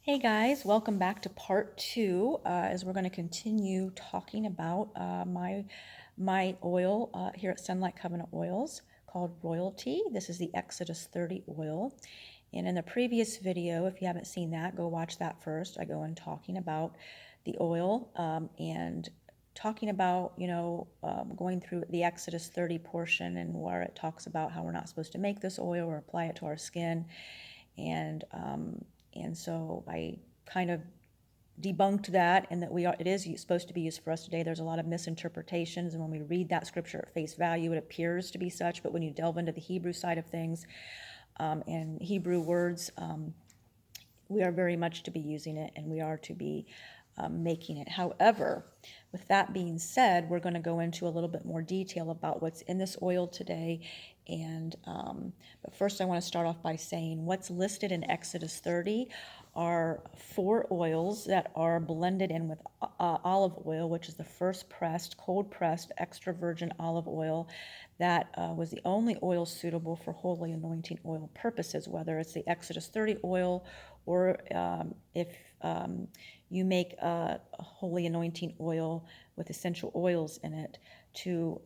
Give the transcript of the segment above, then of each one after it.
Hey guys, welcome back to part two, as we're going to continue talking about my oil here at Sunlight Covenant Oils called Royalty. This is the Exodus 30 oil. And in the previous video, if you haven't seen that, go watch that first. I go in talking about the oil and talking about, going through the Exodus 30 portion and where it talks about how we're not supposed to make this oil or apply it to our skin. And so I kind of debunked that, and that it is supposed to be used for us today. There's a lot of misinterpretations, and when we read that scripture at face value, it appears to be such. But when you delve into the Hebrew side of things and Hebrew words, we are very much to be using it, and we are to be making it. However, with that being said, we're going to go into a little bit more detail about what's in this oil today. And but first, I want to start off by saying what's listed in Exodus 30 are 4 oils that are blended in with olive oil, which is the first pressed, cold pressed, extra virgin olive oil that was the only oil suitable for holy anointing oil purposes, whether it's the Exodus 30 oil or if you make a holy anointing oil with essential oils in it to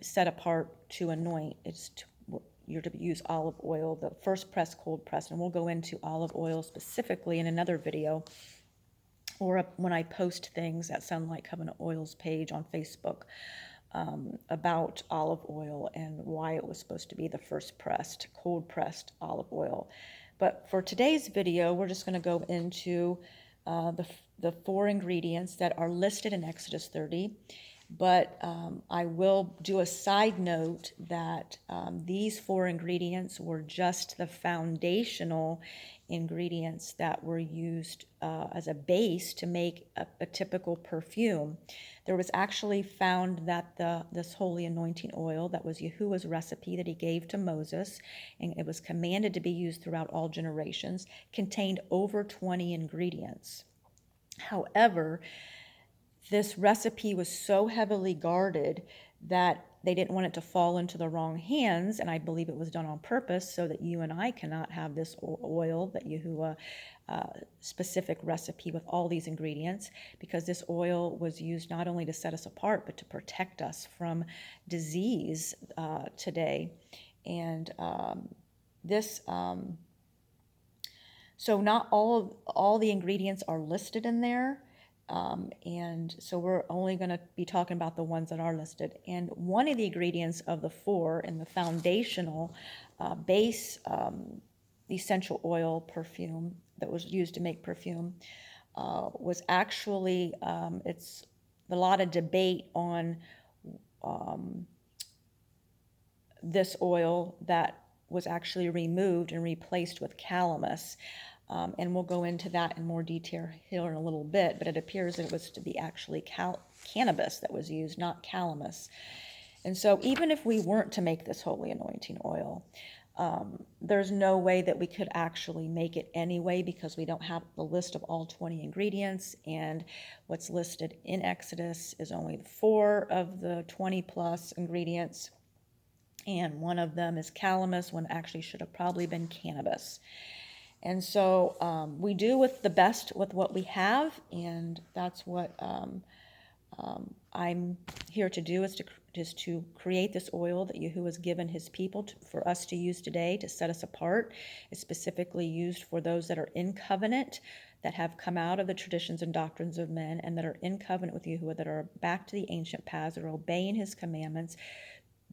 set apart to anoint. You're to use olive oil, the first press, cold press, and we'll go into olive oil specifically in another video or when I post things at Sunlight Covenant Oils page on Facebook about olive oil and why it was supposed to be the first pressed, cold pressed olive oil. But for today's video, we're just going to go into the 4 ingredients that are listed in Exodus 30. But I will do a side note that these 4 ingredients were just the foundational ingredients that were used as a base to make a typical perfume. There was actually found that this holy anointing oil that was Yahuah's recipe that he gave to Moses, and it was commanded to be used throughout all generations, contained over 20 ingredients. However, this recipe was so heavily guarded that they didn't want it to fall into the wrong hands, and I believe it was done on purpose so that you and I cannot have this oil, that Yahuah specific recipe with all these ingredients, because this oil was used not only to set us apart, but to protect us from disease today. And so not all the ingredients are listed in there. And so we're only going to be talking about the ones that are listed. And one of the ingredients of the 4 in the foundational base essential oil perfume that was used to make perfume was actually, it's a lot of debate on this oil that was actually removed and replaced with calamus. And we'll go into that in more detail here in a little bit, but it appears that it was to be actually cannabis that was used, not calamus. And so even if we weren't to make this holy anointing oil, there's no way that we could actually make it anyway, because we don't have the list of all 20 ingredients, and what's listed in Exodus is only 4 of the 20 plus ingredients, and one of them is calamus, when actually should have probably been cannabis. And so we do with the best with what we have, and that's what I'm here to do, is to create this oil that Yahuah has given his people for us to use today to set us apart. It's specifically used for those that are in covenant, that have come out of the traditions and doctrines of men, and that are in covenant with Yahuah, that are back to the ancient paths, that are obeying his commandments,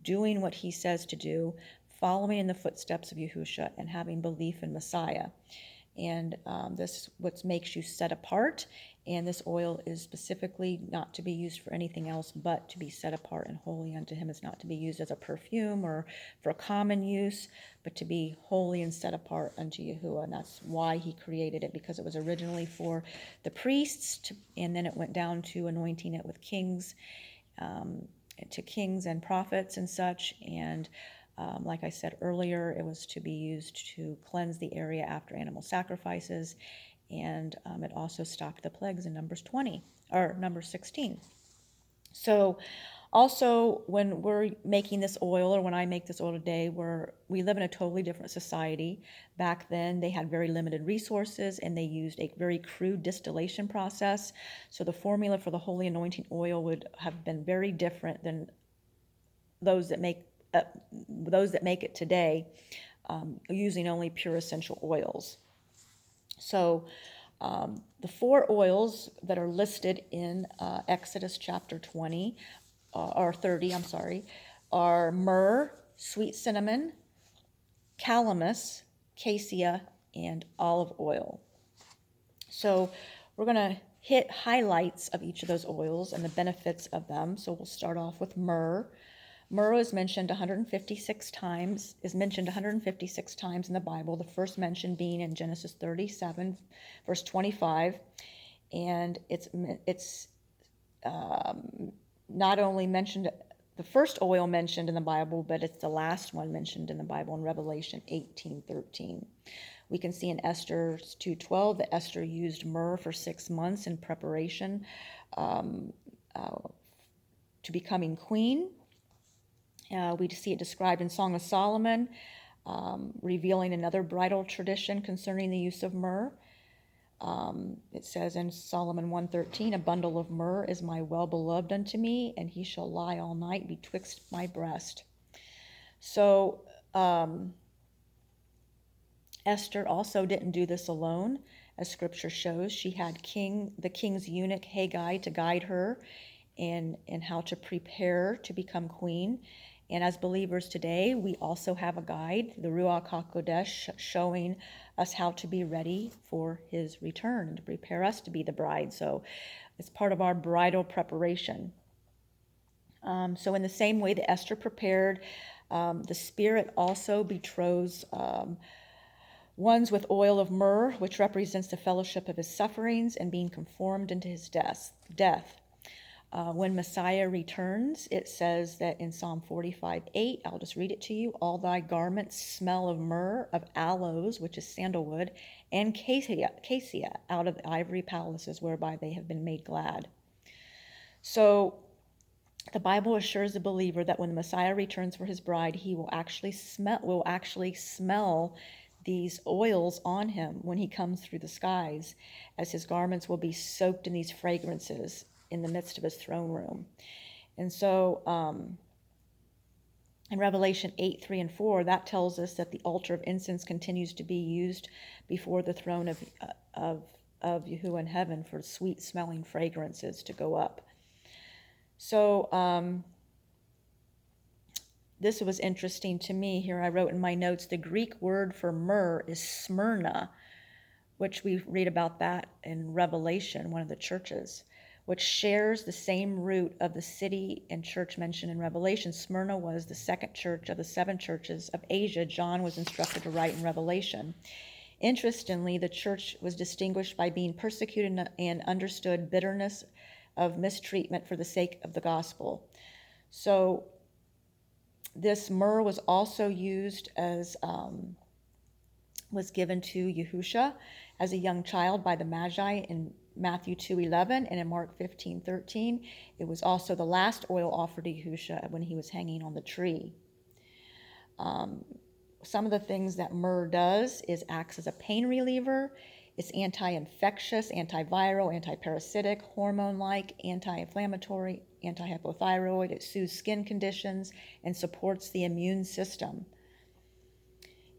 doing what he says to do, following in the footsteps of Yahushua, and having belief in Messiah. And this is what makes you set apart. And this oil is specifically not to be used for anything else but to be set apart and holy unto him. It's not to be used as a perfume or for common use, but to be holy and set apart unto Yahuah. And that's why he created it, because it was originally for the priests, and then it went down to anointing it with kings, to kings and prophets and such. And like I said earlier, it was to be used to cleanse the area after animal sacrifices, and it also stopped the plagues in Numbers 20 or Numbers 16. So Also, when we're making this oil, or when I make this oil today, we live in a totally different society. Back then, they had very limited resources and they used a very crude distillation process. So the formula for the holy anointing oil would have been very different than those that make it today, using only pure essential oils. So the 4 oils that are listed in Exodus chapter 20, or 30, I'm sorry, are myrrh, sweet cinnamon, calamus, cassia, and olive oil. So we're going to hit highlights of each of those oils and the benefits of them. So we'll start off with myrrh. Myrrh is mentioned 156 times in the Bible, the first mention being in Genesis 37, verse 25. And it's not only mentioned, the first oil mentioned in the Bible, but it's the last one mentioned in the Bible in Revelation 18:13. We can see in Esther 2:12 that Esther used myrrh for 6 months in preparation to becoming queen. We see it described in Song of Solomon, revealing another bridal tradition concerning the use of myrrh. It says in Solomon 1:13, a bundle of myrrh is my well-beloved unto me, and he shall lie all night betwixt my breast. So Esther also didn't do this alone, as scripture shows. She had the king's eunuch Haggai to guide her in how to prepare to become queen. And as believers today, we also have a guide, the Ruach HaKodesh, showing us how to be ready for his return, to prepare us to be the bride. So it's part of our bridal preparation. So in the same way that Esther prepared, the Spirit also betroths ones with oil of myrrh, which represents the fellowship of his sufferings and being conformed into his death. When Messiah returns, it says that in Psalm 45:8, I'll just read it to you, all thy garments smell of myrrh, of aloes, which is sandalwood, and cassia out of the ivory palaces whereby they have been made glad. So the Bible assures the believer that when the Messiah returns for his bride, he will actually smell these oils on him when he comes through the skies, as his garments will be soaked in these fragrances in the midst of his throne room. And so in Revelation 8:3 and 4, that tells us that the altar of incense continues to be used before the throne of Yahuwah in heaven for sweet smelling fragrances to go up. So this was interesting to me. Here I wrote in my notes, the Greek word for myrrh is Smyrna, which we read about that in Revelation, one of the churches, which shares the same root of the city and church mentioned in Revelation. Smyrna was the second church of the 7 churches of Asia John was instructed to write in Revelation. Interestingly, the church was distinguished by being persecuted and understood bitterness of mistreatment for the sake of the gospel. So this myrrh was also used as was given to Yahusha as a young child by the Magi in Matthew 2:11 and in Mark 15:13. It was also the last oil offered to Yahusha when he was hanging on the tree. Some of the things that myrrh does is acts as a pain reliever. It's anti-infectious, antiviral, antiparasitic, hormone-like, anti-inflammatory, anti-hypothyroid. It soothes skin conditions and supports the immune system.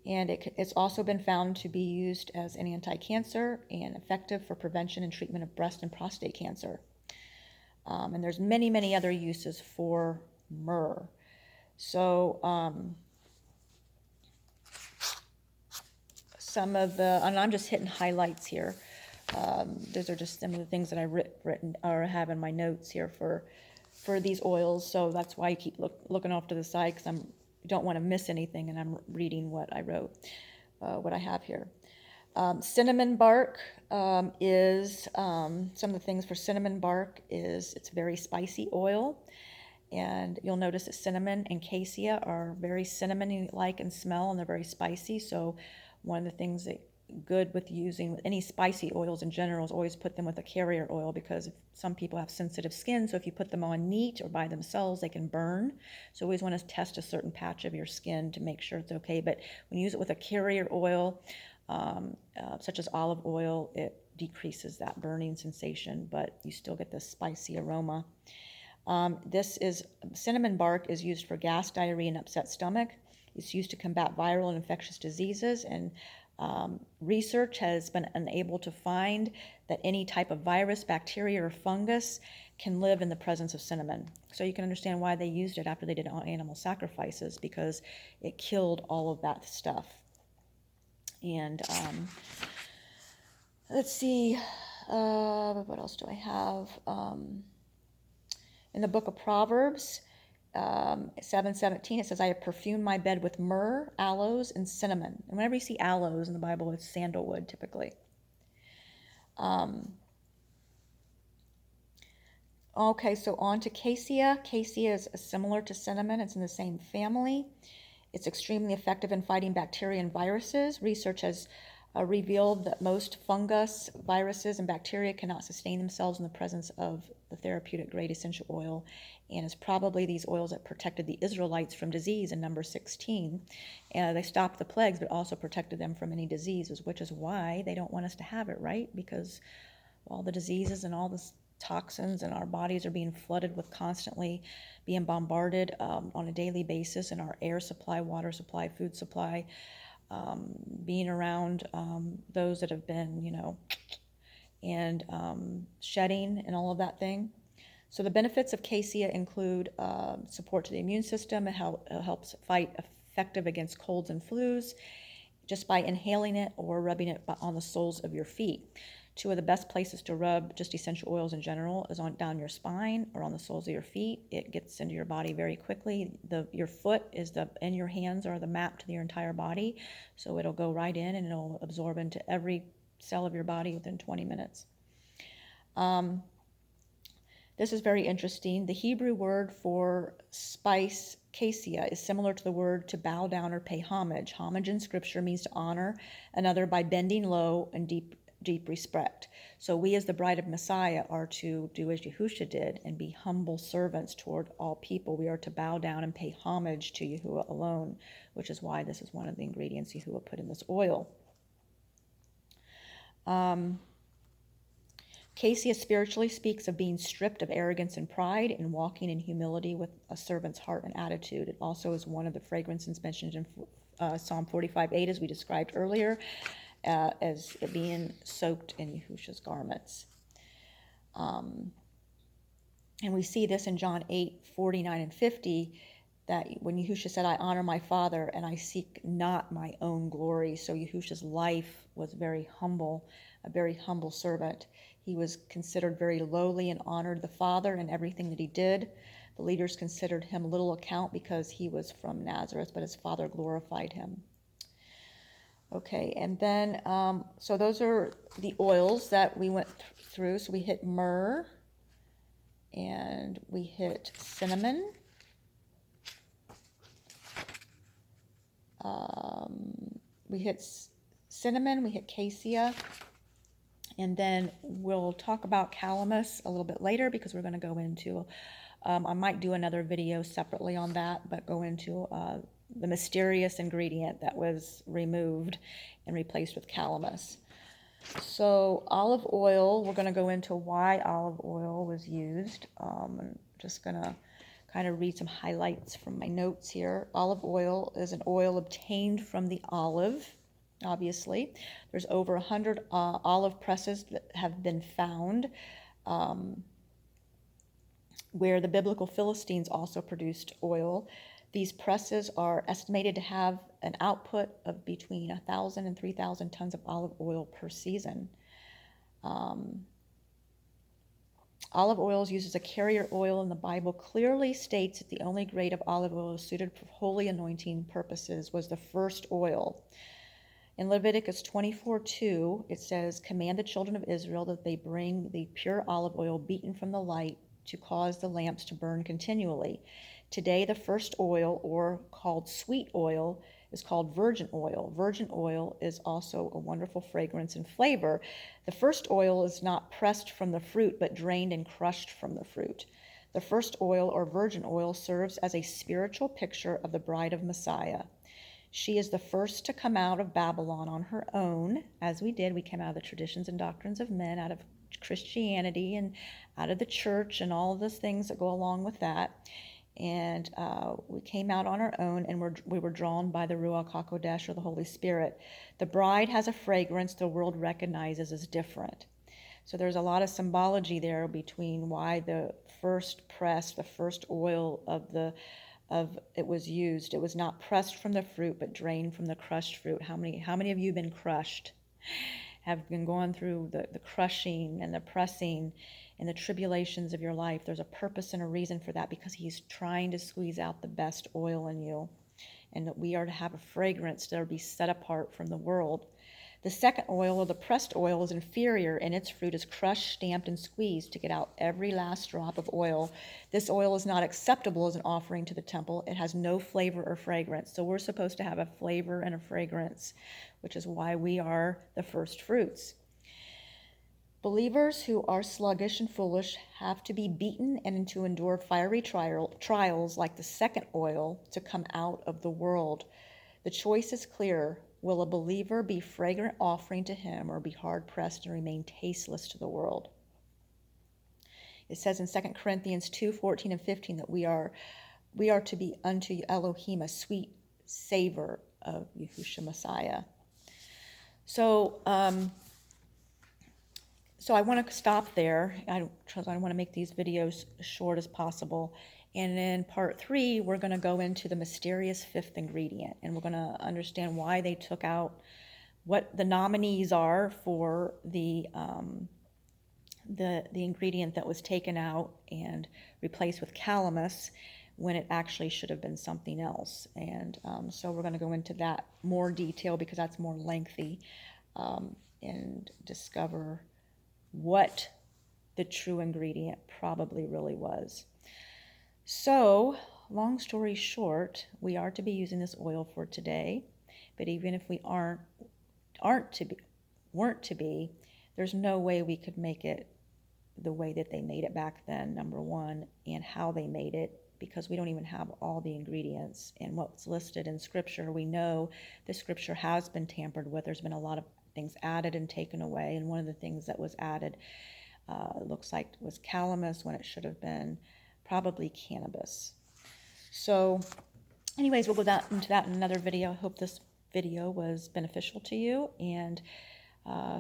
And it's also been found to be used as an anti-cancer and effective for prevention and treatment of breast and prostate cancer. And there's many, many other uses for myrrh. So and I'm just hitting highlights here. Those are just some of the things that I written or have in my notes here for these oils. So that's why I keep looking off to the side, because I don't want to miss anything, and I'm reading what I wrote, what I have here. Cinnamon bark is some of the things for cinnamon bark is it's very spicy oil. And you'll notice that cinnamon and cassia are very cinnamon-like in smell, and they're very spicy. So one of the things that good with using any spicy oils in general is always put them with a carrier oil, because some people have sensitive skin. So if you put them on neat or by themselves, they can burn. So always want to test a certain patch of your skin to make sure it's okay. But when you use it with a carrier oil, such as olive oil, it decreases that burning sensation, but you still get this spicy aroma. Cinnamon bark is used for gas, diarrhea, and upset stomach. It's used to combat viral and infectious diseases, and research has been unable to find that any type of virus, bacteria, or fungus can live in the presence of cinnamon. So you can understand why they used it after they did animal sacrifices, because it killed all of that stuff. And let's see, what else do I have? In the book of Proverbs, 7:17, it says, I have perfumed my bed with myrrh, aloes, and cinnamon. And whenever you see aloes in the Bible, it's sandalwood typically. Okay, so on to cassia. Cassia is similar to cinnamon. It's in the same family. It's extremely effective in fighting bacteria and viruses. Research has revealed that most fungus, viruses, and bacteria cannot sustain themselves in the presence of the therapeutic grade essential oil, and it's probably these oils that protected the Israelites from disease in number 16. They stopped the plagues, but also protected them from any diseases, which is why they don't want us to have it, right? Because all the diseases and all the toxins in our bodies are being flooded with, constantly being bombarded on a daily basis in our air supply, water supply, food supply, being around those that have been, and shedding and all of that thing. So the benefits of cassia include support to the immune system. It helps fight effective against colds and flus just by inhaling it or rubbing it on the soles of your feet. Two of the best places to rub just essential oils in general is down your spine or on the soles of your feet. It gets into your body very quickly. Your foot and your hands are the map to your entire body. So it'll go right in and it'll absorb into every cell of your body within 20 minutes. This is very interesting. The Hebrew word for spice, cassia, is similar to the word to bow down or pay homage. Homage in Scripture means to honor another by bending low and deep respect. So we as the bride of Messiah are to do as Yahushua did and be humble servants toward all people. We are to bow down and pay homage to Yahuwah alone, which is why this is one of the ingredients Yahuwah put in this oil. Cassia spiritually speaks of being stripped of arrogance and pride and walking in humility with a servant's heart and attitude. It also is one of the fragrances mentioned in Psalm 45:8, as we described earlier, as being soaked in Yahushua's garments. And we see this in John 8:49 and 50, that when Yahushua said, I honor my Father and I seek not my own glory. So Yahushua's life was very humble, a very humble servant. He was considered very lowly and honored the Father in everything that he did. The leaders considered him little account because he was from Nazareth, but his Father glorified him. Okay, and then, so those are the oils that we went through. So we hit myrrh, and we hit cinnamon. We hit cinnamon, we hit cassia, and then we'll talk about calamus a little bit later, because we're going to go into, I might do another video separately on that, but go into the mysterious ingredient that was removed and replaced with calamus. So olive oil, we're going to go into why olive oil was used. I'm just going to kind of read some highlights from my notes here. Olive oil is an oil obtained from the olive, obviously. There's over 100 olive presses that have been found, where the biblical Philistines also produced oil. These presses are estimated to have an output of between 1,000 and 3,000 tons of olive oil per season. Olive oil is used as a carrier oil, and the Bible clearly states that the only grade of olive oil suited for holy anointing purposes was the first oil. In Leviticus 24:2, it says, command the children of Israel that they bring the pure olive oil beaten from the light to cause the lamps to burn continually. Today, the first oil, or called sweet oil, is called virgin oil. Virgin oil is also a wonderful fragrance and flavor. The first oil is not pressed from the fruit, but drained and crushed from the fruit. The first oil, or virgin oil, serves as a spiritual picture of the bride of Messiah. She is the first to come out of Babylon on her own, as we did. We came out of the traditions and doctrines of men, out of Christianity and out of the church and all of those things that go along with that. And we came out on our own, and we were drawn by the Ruach HaKodesh, or the Holy Spirit. The bride has a fragrance the world recognizes as different. So there's a lot of symbology there between why the first press, the first oil of it was used. It was not pressed from the fruit, but drained from the crushed fruit. How many of you have been crushed? Have been going through the crushing and the pressing and the tribulations of your life? There's a purpose and a reason for that, because he's trying to squeeze out the best oil in you, and that we are to have a fragrance that will be set apart from the world. The second oil, or the pressed oil, is inferior, and its fruit is crushed, stamped, and squeezed to get out every last drop of oil. This oil is not acceptable as an offering to the temple. It has no flavor or fragrance. So we're supposed to have a flavor and a fragrance, which is why we are the first fruits. Believers who are sluggish and foolish have to be beaten and to endure fiery trials like the second oil to come out of the world. The choice is clear. Will a believer be fragrant offering to him, or be hard-pressed and remain tasteless to the world? It says in 2 Corinthians 2:14 and 15 that we are to be unto Elohim a sweet savor of Yahushua Messiah. So I want to stop there. I want to make these videos as short as possible. And in part 3, we're going to go into the mysterious fifth ingredient, and we're going to understand why they took out, what the nominees are for the ingredient that was taken out and replaced with calamus, when it actually should have been something else. And so we're going to go into that more detail, because that's more lengthy, and discover what the true ingredient probably really was. So, long story short, we are to be using this oil for today, but even if we weren't to be, there's no way we could make it the way that they made it back then, number one, and how they made it, because we don't even have all the ingredients and what's listed in Scripture. We know the Scripture has been tampered with. There's been a lot of things added and taken away, and one of the things that was added looks like was calamus, when it should have been probably cannabis. So anyways, we'll go into that in another video. I hope this video was beneficial to you, and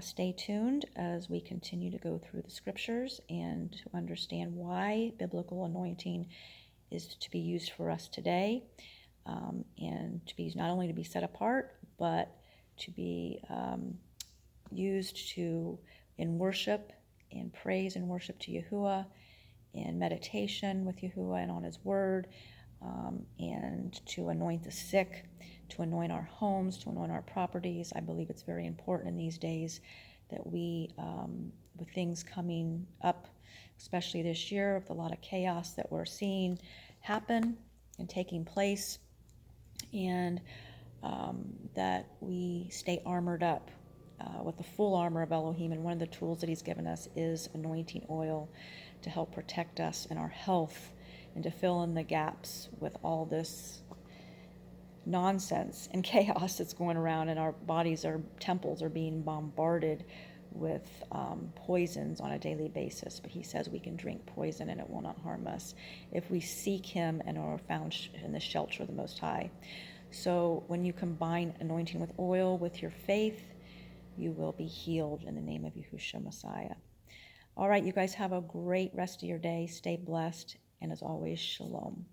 stay tuned as we continue to go through the Scriptures and to understand why biblical anointing is to be used for us today, and to be used not only to be set apart, but to be used in worship and praise and worship to Yahuwah, in meditation with Yahuwah and on His Word, and to anoint the sick, to anoint our homes, to anoint our properties. I believe it's very important in these days that we, with things coming up, especially this year, with a lot of chaos that we're seeing happen and taking place, and that we stay armored up with the full armor of Elohim. And one of the tools that He's given us is anointing oil to help protect us and our health, and to fill in the gaps with all this nonsense and chaos that's going around, and our bodies, our temples are being bombarded with poisons on a daily basis. But He says we can drink poison and it will not harm us if we seek Him and are found in the shelter of the Most High. So when you combine anointing with oil with your faith, you will be healed in the name of Yahushua Messiah. All right, you guys have a great rest of your day. Stay blessed, and as always, shalom.